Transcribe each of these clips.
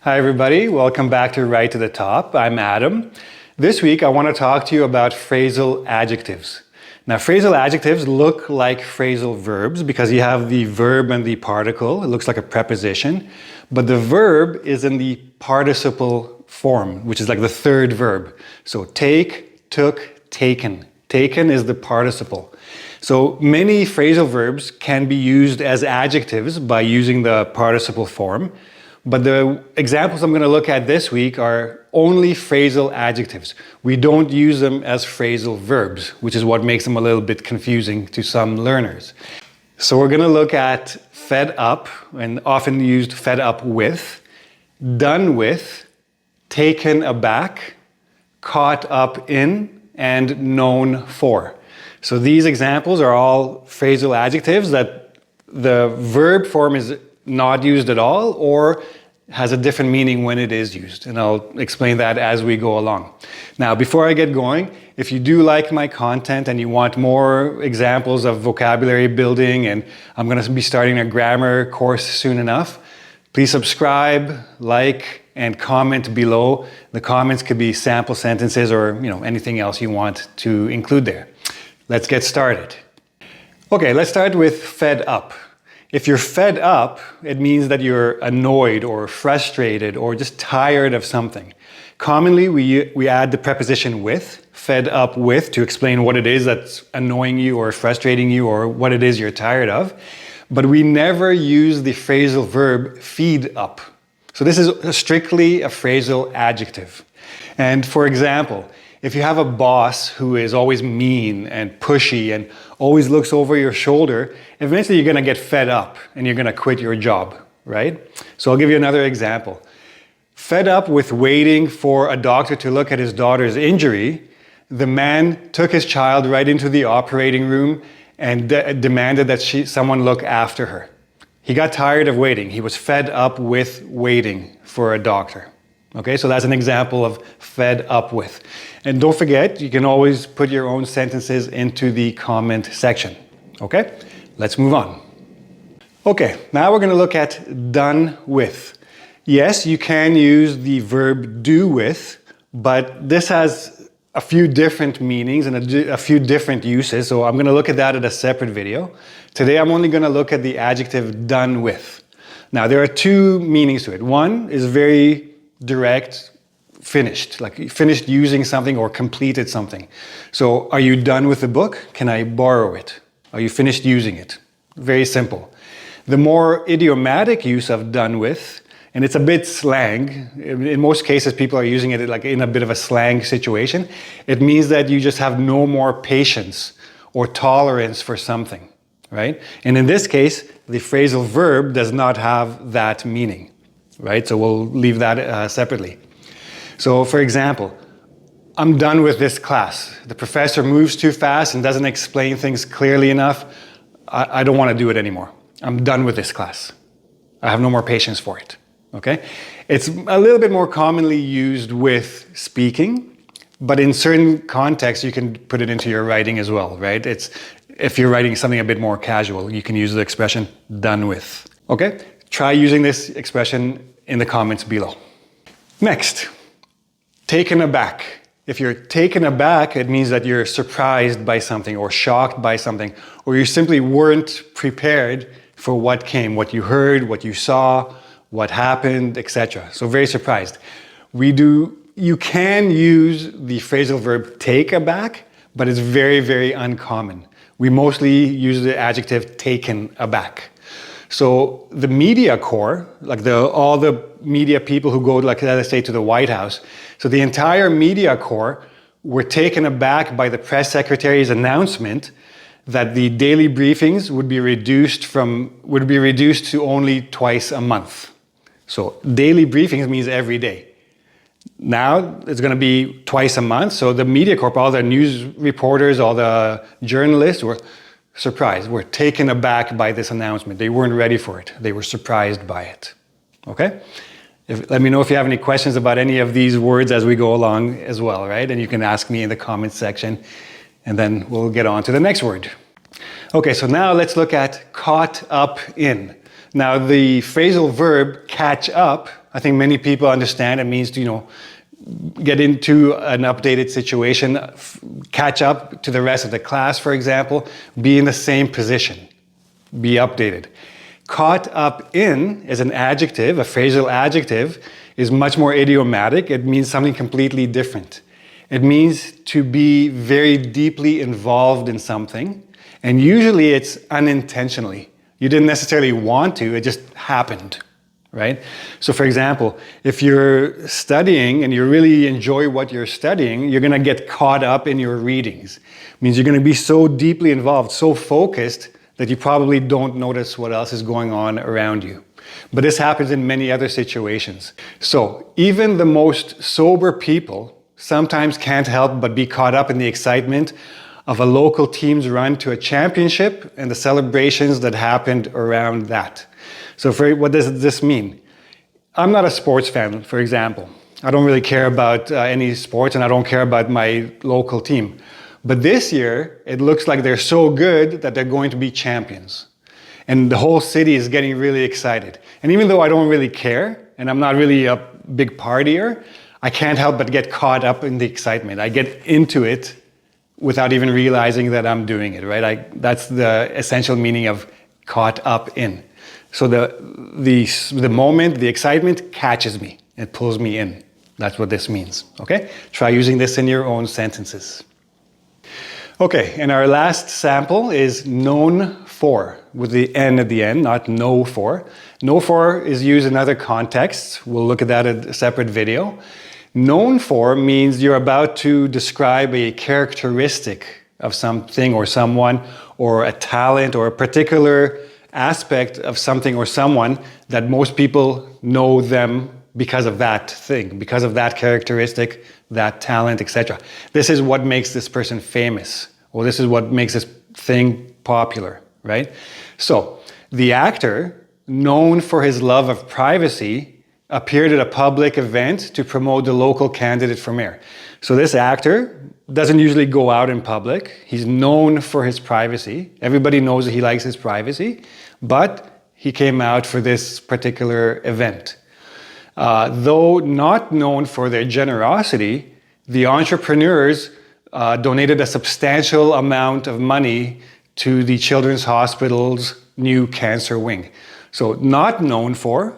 Hi everybody, welcome back to Right to the Top. I'm Adam. This week I want to talk to you about phrasal adjectives. Now phrasal adjectives look like phrasal verbs because you have the verb and the particle. It looks like a preposition, but the verb is in the participle form, which is like the third verb. So take, took, taken. Taken is the participle. So many phrasal verbs can be used as adjectives by using the participle form. But the examples I'm going to look at this week are only phrasal adjectives. We don't use them as phrasal verbs, which is what makes them a little bit confusing to some learners. So we're going to look at fed up, and often used fed up with, done with, taken aback, caught up in, and known for. So these examples are all phrasal adjectives that the verb form is not used at all or has a different meaning when it is used. And I'll explain that as we go along. Now, before I get going, if you do like my content and you want more examples of vocabulary building, and I'm going to be starting a grammar course soon enough, please subscribe, like, and comment below. The comments could be sample sentences or anything else you want to include there. Let's get started. Okay, let's start with fed up. If you're fed up, it means that you're annoyed or frustrated or just tired of something. Commonly, we add the preposition with, fed up with, to explain what it is that's annoying you or frustrating you or what it is you're tired of. But we never use the phrasal verb feed up. So this is strictly a phrasal adjective. And for example, if you have a boss who is always mean and pushy and always looks over your shoulder, eventually you're going to get fed up and you're going to quit your job, right? So I'll give you another example. Fed up with waiting for a doctor to look at his daughter's injury, the man took his child right into the operating room and demanded that someone look after her. He got tired of waiting. He was fed up with waiting for a doctor. Okay, so that's an example of fed up with. And don't forget, you can always put your own sentences into the comment section. Okay, let's move on. Okay, now we're going to look at done with. Yes, you can use the verb do with, but this has a few different meanings and a few different uses, so I'm going to look at that in a separate video. Today I'm only going to look at the adjective done with. Now there are two meanings to it. One is very direct, finished, like finished using something or completed something. So are you done with the book? Can I borrow it? Are you finished using it? Very simple. The more idiomatic use of done with, and it's a bit slang, in most cases people are using it like in a bit of a slang situation, it means that you just have no more patience or tolerance for something, right? And in this case, the phrasal verb does not have that meaning. Right? So we'll leave that separately. So for example, I'm done with this class. The professor moves too fast and doesn't explain things clearly enough. I don't want to do it anymore. I'm done with this class. I have no more patience for it. Okay? It's a little bit more commonly used with speaking, but in certain contexts you can put it into your writing as well, right? If you're writing something a bit more casual, you can use the expression done with. Okay? Try using this expression in the comments below. Next, taken aback. If you're taken aback, it means that you're surprised by something or shocked by something, or you simply weren't prepared for what came, what you heard, what you saw, what happened, etc. So very surprised. You can use the phrasal verb take aback, but it's very, very uncommon. We mostly use the adjective taken aback. So the media corps, like all the media people who go, like let's say, to the White House, so the entire media corps were taken aback by the press secretary's announcement that the daily briefings would be reduced to only twice a month. So daily briefings means every day. Now it's going to be twice a month. So the media corps, all the news reporters, all the journalists were surprised, were taken aback by this announcement. They weren't ready for it. They were surprised by it. Okay? Let me know if you have any questions about any of these words as we go along as well, right? And you can ask me in the comments section, and then we'll get on to the next word. Okay, so now let's look at caught up in. Now, the phrasal verb catch up, I think many people understand it means to, get into an updated situation, catch up to the rest of the class, for example, be in the same position, be updated. Caught up in is an adjective, a phrasal adjective, is much more idiomatic. It means something completely different. It means to be very deeply involved in something, and usually it's unintentionally. You didn't necessarily want to, it just happened, right? So for example, if you're studying and you really enjoy what you're studying, you're gonna get caught up in your readings. It means you're gonna be so deeply involved, so focused, that you probably don't notice what else is going on around you. But this happens in many other situations. So even the most sober people sometimes can't help but be caught up in the excitement of a local team's run to a championship and the celebrations that happened around that. So what does this mean? I'm not a sports fan, for example. I don't really care about any sports, and I don't care about my local team. But this year, it looks like they're so good that they're going to be champions. And the whole city is getting really excited. And even though I don't really care, and I'm not really a big partier, I can't help but get caught up in the excitement. I get into it without even realizing that I'm doing it, right? That's the essential meaning of caught up in. So the moment, the excitement catches me. It pulls me in. That's what this means, okay? Try using this in your own sentences. Okay, and our last sample is known for, with the N at the end, not know for. Know for is used in other contexts. We'll look at that in a separate video. Known for means you're about to describe a characteristic of something or someone, or a talent, or a particular aspect of something or someone that most people know them because of that thing, because of that characteristic, that talent, etc. This is what makes this person famous, or this is what makes this thing popular, right? So, the actor, known for his love of privacy, appeared at a public event to promote the local candidate for mayor. So this actor doesn't usually go out in public. He's known for his privacy. Everybody knows that he likes his privacy, but he came out for this particular event. Though not known for their generosity, the entrepreneurs donated a substantial amount of money to the Children's Hospital's new cancer wing. So not known for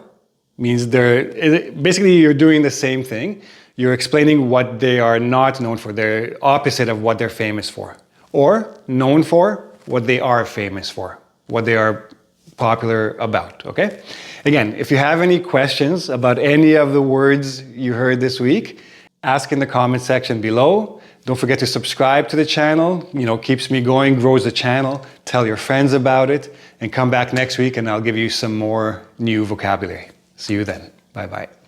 means basically you're doing the same thing. You're explaining what they are not known for. They're opposite of what they're famous for. Or known for what they are famous for, what they are popular about, okay? Again, if you have any questions about any of the words you heard this week, ask in the comment section below. Don't forget to subscribe to the channel. Keeps me going, grows the channel. Tell your friends about it, and come back next week and I'll give you some more new vocabulary. See you then. Bye-bye.